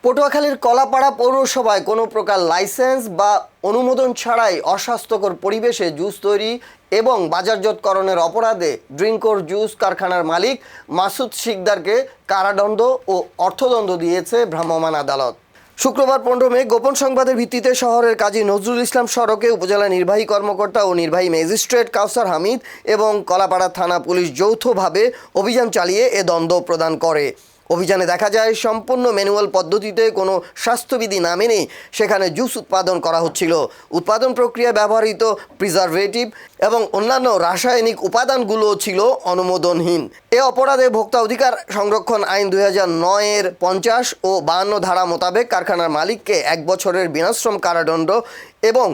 পটুয়াখালীর কলাপাড়া পৌরসভায় কোনো প্রকার লাইসেন্স বা অনুমোদন ছাড়াই অস্বাস্থ্যকর পরিবেশে জুস তৈরি এবং বাজারজাতকরণের অপরাধে ড্রিঙ্কর জুস কারখানার মালিক মাসুদ শিকদারকে কারাদণ্ড ও অর্থদণ্ড দিয়েছে ভ্রাম্যমাণ আদালত। শুক্রবার 15 মে গোপন সংবাদের ভিত্তিতে শহরের কাজী নজরুল ইসলাম সড়কে উপজেলা নির্বাহী কর্মকর্তা ও নির্বাহী ম্যাজিস্ট্রেট কাউসার হামিদ এবং কলাপাড়া থানা পুলিশ যৌথভাবে অভিযান চালিয়ে এ দণ্ড প্রদান করে। অভিযানে দেখা যায় সম্পূর্ণ ম্যানুয়াল পদ্ধতিতে কোনো স্বাস্থ্যবিধি না মেনে সেখানে জুস উৎপাদন করা হচ্ছিল। উৎপাদন প্রক্রিয়ায় ব্যবহৃত প্রিজারভেটিভ এবং অন্যান্য রাসায়নিক উপাদানগুলো ছিল অনুমোদনহীন। এ অপরাধে ভোক্তা অধিকার সংরক্ষণ আইন 2009-এর 50 ও 52 ধারা মোতাবেক কারখানার মালিককে 1 বছরের বিনাশ্রম কারাদণ্ড এবং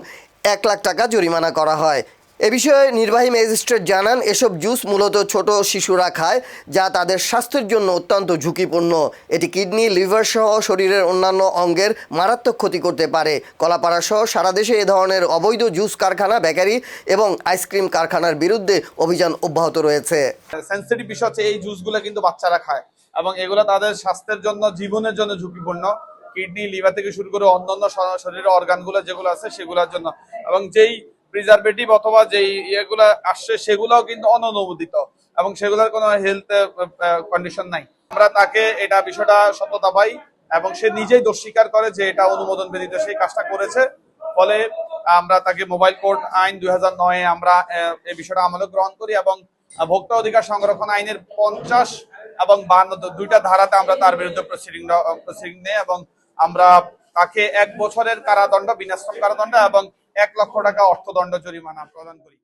1 লাখ টাকা জরিমানা করা হয়। এ বিষয়ে নির্বাহী ম্যাজিস্ট্রেট জানান, এসব জুস মূলত ছোট শিশুরা খায়, যা তাদের স্বাস্থ্যের জন্য অত্যন্ত ঝুঁকিপূর্ণ। এটি কিডনি, লিভার সহ শরীরের অন্যান্য অঙ্গের মারাত্মক ক্ষতি করতে পারে। কলাপাড়া সহ সারা দেশে এ ধরনের অবৈধ জুস কারখানা, বেকারি এবং আইসক্রিম কারখানার বিরুদ্ধে অভিযান অব্যাহত রয়েছে। সেনসিটিভ বিষয় হচ্ছে এই জুসগুলো কিন্তু বাচ্চারা খায় এবং এগুলো তাদের স্বাস্থ্যের জন্য, জীবনের জন্য ঝুঁকিপূর্ণ। কিডনি, লিভার থেকে শুরু করে অন্যান্য শরীরের অর্গানগুলো যেগুলো আছে সেগুলোর জন্য, এবং যেই প্রিজারভেটিভ অথবা যেই ইয়েগুলো আসছে সেগুলোও কিন্তু অননুমোদিত এবং সেগুলোর কোনো হেলথ কন্ডিশন নাই। আমরা তাকে এটা বিষয়টা সত্যতা পাই এবং সে নিজেই দোষ স্বীকার করে যে এটা অনুমোদন ব্যতীত সেই কাজটা করেছে। ফলে আমরা তাকে মোবাইল কোর্ট আইন 2009-এ আমরা এই বিষয়টা আমলে গ্রহণ করি এবং ভোক্তা অধিকার সংরক্ষণ আইনের 50 এবং 52 দুইটা ধারাতে আমরা তার বিরুদ্ধে প্রসিডিং নেই এবং আমরা তাকে 1 বছরের কারাদণ্ড, বিনাশ্রম কারাদণ্ড এবং 1 লক্ষ টাকা অর্থদণ্ড জরিমানা প্রদান করি।